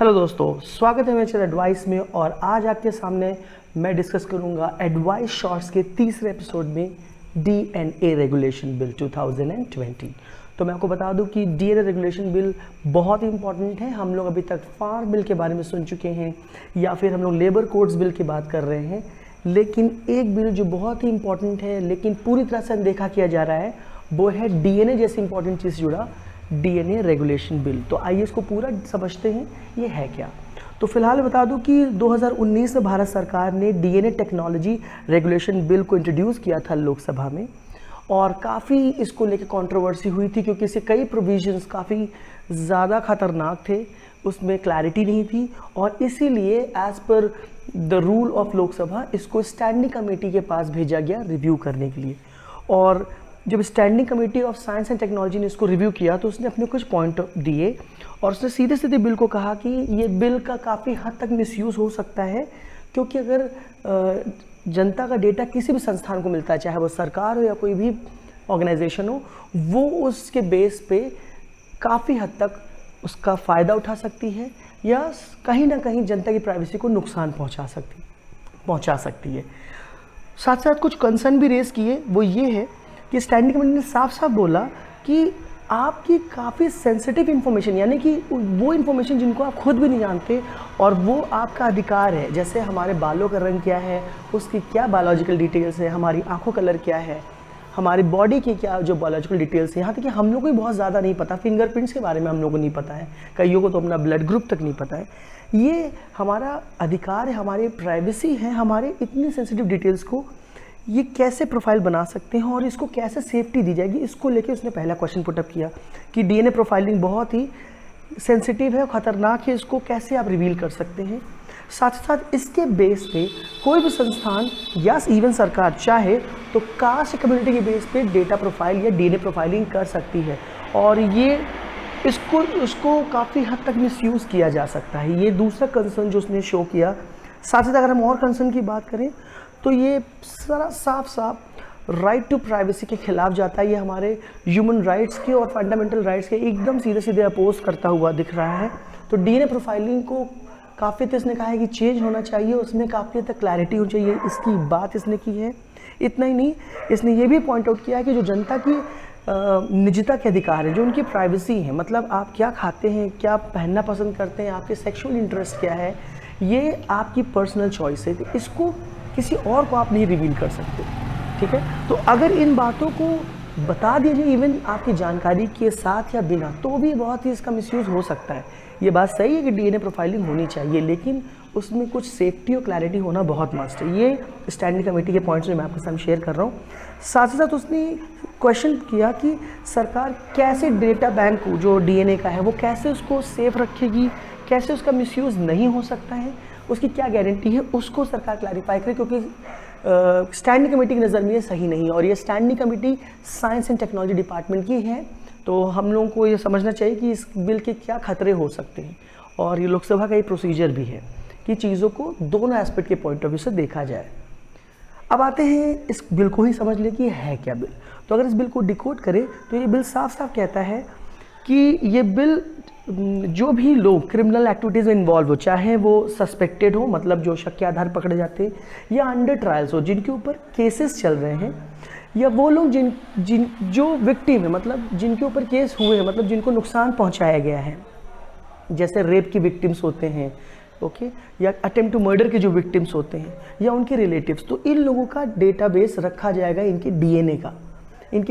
Hello दोस्तों, स्वागत है मेरे चैनल एडवाइस में। और आज आपके सामने मैं डिस्कस करूंगा एडवाइस शॉर्ट्स के तीसरे एपिसोड में डीएनए रेगुलेशन बिल 2020। तो मैं आपको बता दूं कि डीएनए रेगुलेशन बिल बहुत ही इंपॉर्टेंट है। हम लोग अभी तक फार्म बिल के बारे में सुन चुके हैं या फिर हम लोग लेबर कोड्स बिल की बात कर रहे हैं, लेकिन एक बिल जो बहुत ही इंपॉर्टेंट है लेकिन पूरी तरह से अनदेखा किया जा रहा है वो है डीएनए जैसी इंपॉर्टेंट चीज़ जुड़ा डीएनए रेगुलेशन बिल। तो आइए इसको पूरा समझते हैं ये है क्या। तो फिलहाल बता दूं कि 2019 में भारत सरकार ने डीएनए टेक्नोलॉजी रेगुलेशन बिल को इंट्रोड्यूस किया था लोकसभा में, और काफ़ी इसको लेकर कंट्रोवर्सी हुई थी क्योंकि इसके कई प्रोविजंस काफ़ी ज़्यादा खतरनाक थे, उसमें क्लैरिटी नहीं थी, और इसीलिए as per the rule of Lok Sabha इसको स्टैंडिंग कमेटी के पास भेजा गया रिव्यू करने के लिए। और जब standing committee of science and technology ने इसको रिव्यू किया तो उसने अपने कुछ पॉइंट दिए और उसने सीधे सीधे बिल को कहा कि ये बिल का काफ़ी हद तक मिसयूज़ हो सकता है, क्योंकि अगर जनता का डेटा किसी भी संस्थान को मिलता है, चाहे वो सरकार हो या कोई भी ऑर्गेनाइजेशन हो, वो उसके बेस पे काफ़ी हद तक उसका फ़ायदा उठा सकती है या कहीं ना कहीं जनता की प्राइवेसी को नुकसान पहुंचा सकती है। साथ साथ कुछ कंसर्न भी रेज़ किए, वो ये है कि स्टैंडिंग कमेटी ने साफ साफ बोला कि आपकी काफ़ी सेंसिटिव इन्फॉर्मेशन, यानी कि वो इन्फॉर्मेशन जिनको आप खुद भी नहीं जानते और वो आपका अधिकार है, जैसे हमारे बालों का रंग क्या है, उसकी क्या बायोलॉजिकल डिटेल्स है, हमारी आंखों कलर क्या है, हमारी बॉडी की क्या जो बायोलॉजिकल डिटेल्स है, यहाँ तक कि हम लोग को भी बहुत ज़्यादा नहीं पता, फिंगरप्रिंट्स के बारे में हम लोग को नहीं पता है, कईयों को तो अपना ब्लड ग्रुप तक नहीं पता है। ये हमारा अधिकार है, हमारी प्राइवेसी है, हमारे इतनी सेंसिटिव डिटेल्स को ये कैसे प्रोफाइल बना सकते हैं और इसको कैसे सेफ्टी दी जाएगी, इसको लेके उसने पहला क्वेश्चन पुटअप किया कि डीएनए प्रोफाइलिंग बहुत ही सेंसिटिव है, खतरनाक है, इसको कैसे आप रिवील कर सकते हैं। साथ ही साथ इसके बेस पे कोई भी संस्थान या इवन सरकार चाहे तो कास्ट कम्युनिटी के बेस पे डेटा प्रोफाइल या डीएनए प्रोफाइलिंग कर सकती है, और ये उसको काफ़ी हद तक मिसयूज़ किया जा सकता है। ये दूसरा कंसर्न जो उसने शो किया। साथ ही साथ अगर हम और कंसर्न की बात करें तो ये सारा साफ राइट टू प्राइवेसी के खिलाफ जाता है। ये हमारे ह्यूमन राइट्स के और फंडामेंटल राइट्स के एकदम सीधे सीधे अपोज करता हुआ दिख रहा है। तो डीएनए प्रोफाइलिंग को काफ़ी तो इसने कहा है कि चेंज होना चाहिए, उसमें काफ़ी तक क्लैरिटी होनी चाहिए, इसकी बात इसने की है। इतना ही नहीं, इसने ये भी पॉइंट आउट किया है कि जो जनता की निजता के अधिकार है, जो उनकी प्राइवेसी है, मतलब आप क्या खाते हैं, क्या पहनना पसंद करते हैं, आपके सेक्सुअल इंटरेस्ट क्या है, ये आपकी पर्सनल चॉइस है, तो इसको किसी और को आप नहीं रिवील कर सकते। ठीक है, तो अगर इन बातों को बता दीजिए इवन आपकी जानकारी के साथ या बिना, तो भी बहुत ही इसका मिसयूज़ हो सकता है। ये बात सही है कि डीएनए प्रोफाइलिंग होनी चाहिए, लेकिन उसमें कुछ सेफ्टी और क्लैरिटी होना बहुत मस्ट है। ये स्टैंडिंग कमेटी के पॉइंट्स जो मैं आपके साथ शेयर कर रहा हूँ। साथ ही साथ उसने क्वेश्चन किया कि सरकार कैसे डेटा बैंक को जो डीएनए का है वो कैसे उसको सेफ रखेगी, कैसे उसका मिसयूज़ नहीं हो सकता है, उसकी क्या गारंटी है, उसको सरकार क्लैरिफाई करे, क्योंकि स्टैंडिंग कमेटी की नज़र में ये सही नहीं है। और ये standing committee science and technology department की है, तो हम लोगों को ये समझना चाहिए कि इस बिल के क्या खतरे हो सकते हैं। और ये लोकसभा का ये प्रोसीजर भी है कि चीज़ों को दोनों एस्पेक्ट के पॉइंट ऑफ व्यू से देखा जाए। अब आते हैं इस बिल को ही समझ लें कि है क्या बिल। तो अगर इस बिल को डिकोड करें तो ये बिल साफ साफ कहता है कि ये बिल जो भी लोग क्रिमिनल एक्टिविटीज़ में इन्वॉल्व हो, चाहे वो सस्पेक्टेड हो, मतलब जो शक के आधार पकड़े जाते हैं, या अंडर ट्रायल्स हो, जिनके ऊपर केसेस चल रहे हैं, या वो लोग जो विक्टिम है, मतलब जिनके ऊपर केस हुए हैं, मतलब जिनको नुकसान पहुंचाया गया है, जैसे रेप की विक्टिम्स होते हैं, ओके, या अटेम्प्ट टू मर्डर के जो विक्टिम्स होते हैं, या उनके रिलेटिव्स, तो इन लोगों का डेटाबेस रखा जाएगा, इनके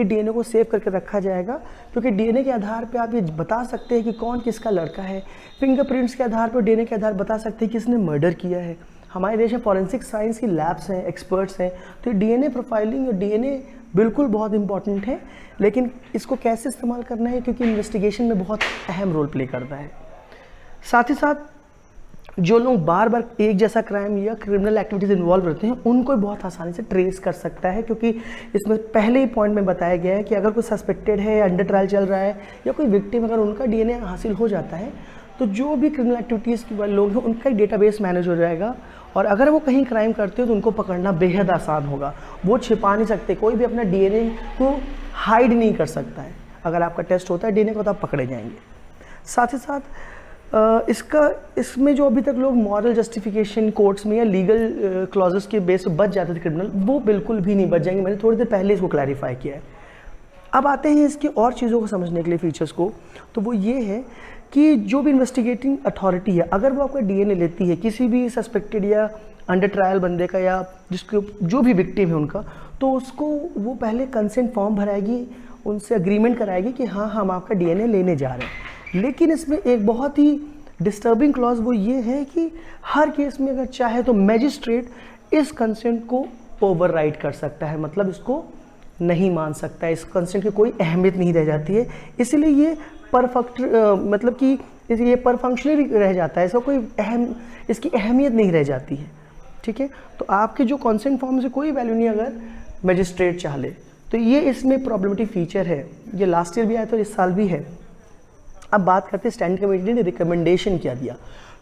डीएनए को सेव करके रखा जाएगा, क्योंकि डीएनए के आधार पे आप ये बता सकते हैं कि कौन किसका लड़का है। फिंगरप्रिंट्स के आधार पर, डीएनए के आधार बता सकते हैं किसने मर्डर किया है। हमारे देश में फॉरेंसिक साइंस की लैब्स हैं, एक्सपर्ट्स हैं, तो डीएनए प्रोफाइलिंग और डीएनए बिल्कुल बहुत इंपॉर्टेंट है, लेकिन इसको कैसे इस्तेमाल करना है, क्योंकि इन्वेस्टिगेशन में बहुत अहम रोल प्ले करता है। साथ ही साथ जो लोग बार बार एक जैसा क्राइम या क्रिमिनल एक्टिविटीज़ इन्वॉल्व रहते हैं, उनको बहुत आसानी से ट्रेस कर सकता है, क्योंकि इसमें पहले ही पॉइंट में बताया गया है कि अगर कोई सस्पेक्टेड है, अंडर ट्रायल चल रहा है, या कोई विक्टिम अगर उनका डीएनए हासिल हो जाता है, तो जो भी क्रिमिनल एक्टिविटीज़ के लोग हैं उनका एक डेटाबेस मैनेज हो जाएगा, और अगर वो कहीं क्राइम करते हो तो उनको पकड़ना बेहद आसान होगा। वो छिपा नहीं सकते, कोई भी अपना डीएनए को हाइड नहीं कर सकता है। अगर आपका टेस्ट होता है डीएनए का तो आप पकड़े जाएंगे। साथ ही साथ इसमें जो अभी तक लोग मॉरल जस्टिफिकेशन कोर्ट्स में या लीगल क्लॉजेस के बेस पर बच जाते थे क्रिमिनल, वो बिल्कुल भी नहीं बच जाएंगे। मैंने थोड़ी देर पहले इसको क्लैरिफाई किया है। अब आते हैं इसकी और चीज़ों को समझने के लिए, फीचर्स को। तो वो ये है कि जो भी इन्वेस्टिगेटिंग अथॉरिटी है, अगर वो आपका डीएनए लेती है किसी भी सस्पेक्टेड या अंडर ट्रायल बंदे का या जिसको जो भी विक्टिम है उनका, तो उसको वो पहले कंसेंट फॉर्म भराएगी, उनसे अग्रीमेंट कराएगी कि हाँ हम आपका डीएनए लेने जा रहे हैं। लेकिन इसमें एक बहुत ही डिस्टर्बिंग क्लॉज वो ये है कि हर केस में अगर चाहे तो मैजिस्ट्रेट इस कंसेंट को ओवरराइड कर सकता है, मतलब इसको नहीं मान सकता है, इस कंसेंट की कोई अहमियत नहीं रह जाती है। इसलिए ये मतलब कि ये पर फंक्शनली रह जाता है, इसका कोई इसकी अहमियत नहीं रह जाती है। ठीक है, तो आपके जो कंसेंट फॉर्म से कोई वैल्यू नहीं अगर मैजिस्ट्रेट चाह ले, तो ये इसमें प्रॉब्लमेटिक फीचर है। ये लास्ट ईयर भी आया था, इस साल भी है। अब बात करते हैं स्टैंडिंग कमेटी ने रिकमेंडेशन क्या दिया।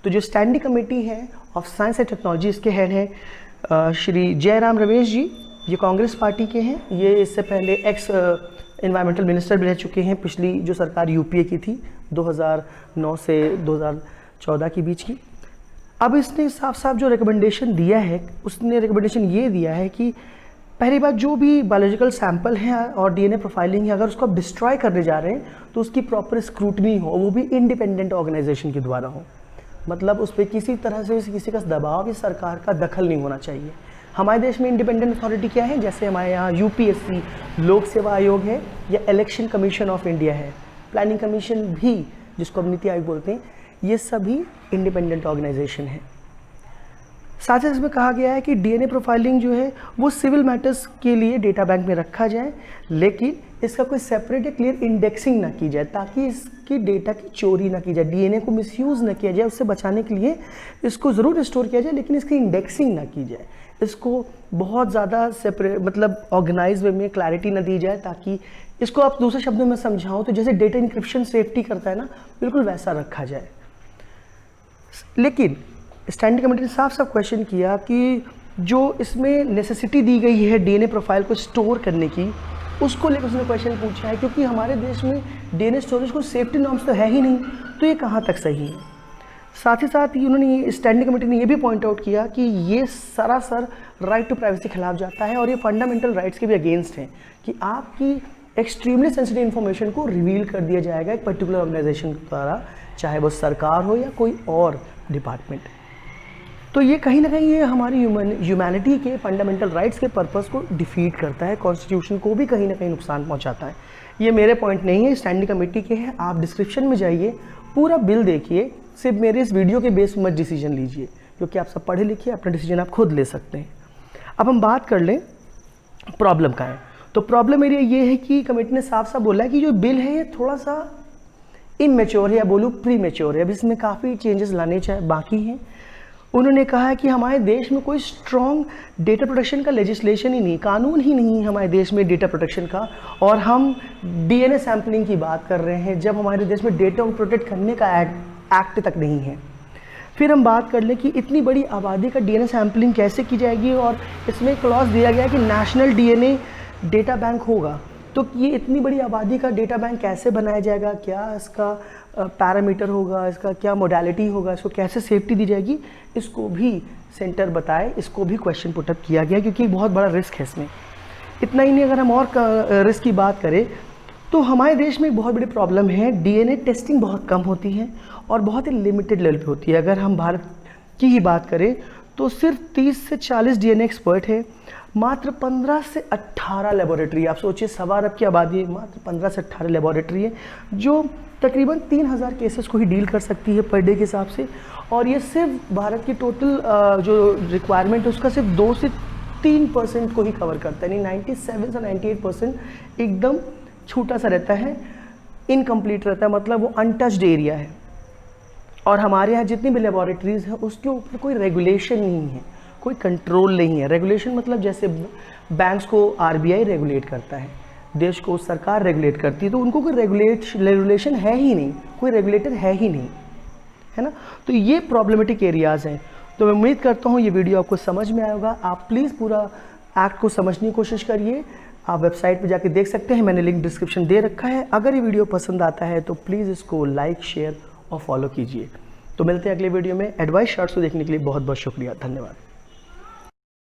तो जो स्टैंडिंग कमेटी है ऑफ साइंस एंड टेक्नोलॉजी, इसके हेड हैं श्री जयराम रमेश जी, ये कांग्रेस पार्टी के हैं। ये इससे पहले एक्स एनवायरमेंटल मिनिस्टर भी रह चुके हैं, पिछली जो सरकार यूपीए की थी 2009 से 2014 के बीच की। अब इसने साफ साफ जो रिकमेंडेशन दिया है, उसने रिकमेंडेशन ये दिया है कि पहली बात, जो भी बायोलॉजिकल सैंपल है और डीएनए प्रोफाइलिंग है, अगर उसको आप डिस्ट्रॉय करने जा रहे हैं तो उसकी प्रॉपर स्क्रूटनी हो, वो भी इंडिपेंडेंट ऑर्गेनाइजेशन के द्वारा हो। मतलब उस पर किसी तरह से किसी का दबाव या सरकार का दखल नहीं होना चाहिए। हमारे देश में इंडिपेंडेंट अथॉरिटी क्या है, जैसे हमारे यहाँ यूपीएससी, लोक सेवा आयोग है, या इलेक्शन कमीशन ऑफ इंडिया है, प्लानिंग कमीशन भी जिसको अब नीति आयोग बोलते हैं, ये सभी इंडिपेंडेंट ऑर्गेनाइजेशन है। साथ ही इसमें कहा गया है कि डीएनए प्रोफाइलिंग जो है वो सिविल मैटर्स के लिए डेटा बैंक में रखा जाए, लेकिन इसका कोई सेपरेट या क्लियर इंडेक्सिंग ना की जाए, ताकि इसकी डेटा की चोरी ना की जाए, डीएनए को मिसयूज़ ना किया जाए। उससे बचाने के लिए इसको ज़रूर स्टोर किया जाए, लेकिन इसकी इंडेक्सिंग ना की जाए, इसको बहुत ज़्यादा सेपरेट मतलब ऑर्गेनाइज वे में क्लैरिटी ना दी जाए, ताकि इसको आप दूसरे शब्दों में समझाओ तो जैसे डेटा इंक्रिप्शन सेफ्टी करता है ना, बिल्कुल वैसा रखा जाए। लेकिन स्टैंडिंग कमेटी ने साफ साफ क्वेश्चन किया कि जो इसमें नेसेसिटी दी गई है डीएनए प्रोफाइल को स्टोर करने की, उसको लेकर उसने क्वेश्चन पूछा है, क्योंकि हमारे देश में डीएनए स्टोरेज को सेफ्टी नॉर्म्स तो है ही नहीं, तो ये कहाँ तक सही है। साथ ही साथ ही उन्होंने स्टैंडिंग कमेटी ने ये भी पॉइंट आउट किया कि ये सरासर राइट टू प्राइवेसी के खिलाफ जाता है और ये फंडामेंटल राइट्स के भी अगेंस्ट हैं कि आपकी एक्सट्रीमली सेंसिटिव इन्फॉर्मेशन को रिवील कर दिया जाएगा एक पर्टिकुलर ऑर्गेनाइजेशन द्वारा, चाहे वो सरकार हो या कोई और डिपार्टमेंट। तो ये कहीं ना कहीं ये हमारी ह्यूमैनिटी के फंडामेंटल राइट्स के पर्पस को डिफीट करता है, कॉन्स्टिट्यूशन को भी कहीं ना कहीं नुकसान पहुंचाता है। ये मेरे पॉइंट नहीं है, स्टैंडिंग कमेटी के हैं। आप डिस्क्रिप्शन में जाइए, पूरा बिल देखिए, सिर्फ मेरे इस वीडियो के बेस पर मत डिसीजन लीजिए, क्योंकि आप सब पढ़े लिखिए, अपना डिसीजन आप खुद ले सकते हैं। अब हम बात कर लें प्रॉब्लम का है। तो प्रॉब्लम एरिया ये है कि कमेटी ने साफ साफ बोला है कि जो बिल है ये थोड़ा सा इमेच्योर है, या बोलूँ प्री मेच्योर है। अब इसमें काफ़ी चेंजेस लाने बाकी हैं। उन्होंने कहा है कि हमारे देश में कोई स्ट्रॉन्ग डेटा प्रोटेक्शन का लेजिस्लेशन ही नहीं, कानून ही नहीं है हमारे देश में डेटा प्रोटेक्शन का, और हम डीएनए सैम्पलिंग की बात कर रहे हैं जब हमारे देश में डेटा को प्रोटेक्ट करने का एक्ट तक नहीं है। फिर हम बात कर लें कि इतनी बड़ी आबादी का डीएनए सैम्पलिंग कैसे की जाएगी, और इसमें क्लॉज दिया गया है कि नेशनल डीएनए डेटा बैंक होगा। तो ये इतनी बड़ी आबादी का डेटा बैंक कैसे बनाया जाएगा, क्या इसका पैरामीटर होगा, इसका क्या मोडालिटी होगा, इसको कैसे सेफ्टी दी जाएगी, इसको भी सेंटर बताए, इसको भी क्वेश्चन पुटअप किया गया, क्योंकि बहुत बड़ा रिस्क है इसमें। इतना ही नहीं, अगर हम और रिस्क की बात करें तो हमारे देश में एक बहुत बड़ी प्रॉब्लम है, डीएनए टेस्टिंग बहुत कम होती है और बहुत ही लिमिटेड लेवल पे होती है। अगर हम भारत की ही बात करें तो सिर्फ 30 से 40 डीएनए एक्सपर्ट है, मात्र 15 से 18 लेबोरेटरी। आप सोचिए, 1.25 अरब की आबादी है, मात्र 15 से 18 लेबोरेटरी है, जो तकरीबन 3000 केसेस को ही डील कर सकती है पर डे के हिसाब से। और ये सिर्फ भारत की टोटल जो रिक्वायरमेंट है उसका सिर्फ 2 से 3% को ही कवर करता है, यानी 97 से 98% एकदम छोटा सा रहता है, इनकम्प्लीट रहता है, मतलब वो अनटच्ड एरिया है। और हमारे यहाँ जितनी भी लेबोरेटरीज़ हैं उसके ऊपर कोई रेगुलेशन नहीं है, कोई कंट्रोल नहीं है। रेगुलेशन मतलब जैसे बैंक्स को आरबीआई रेगुलेट करता है, देश को सरकार रेगुलेट करती है, तो उनको कोई रेगुलेशन है ही नहीं, कोई रेगुलेटर है ही नहीं, है ना। तो ये प्रॉब्लमेटिक एरियाज़ हैं। तो मैं उम्मीद करता हूँ ये वीडियो आपको समझ में आएगा। आप प्लीज़ पूरा एक्ट को समझने की कोशिश करिए। आप वेबसाइट पर जाके देख सकते हैं, मैंने लिंक डिस्क्रिप्शन दे रखा है। अगर ये वीडियो पसंद आता है तो प्लीज़ इसको लाइक, शेयर और फॉलो कीजिए। तो मिलते हैं अगले वीडियो में। एडवाइस शॉर्ट्स को देखने के लिए बहुत बहुत शुक्रिया, धन्यवाद।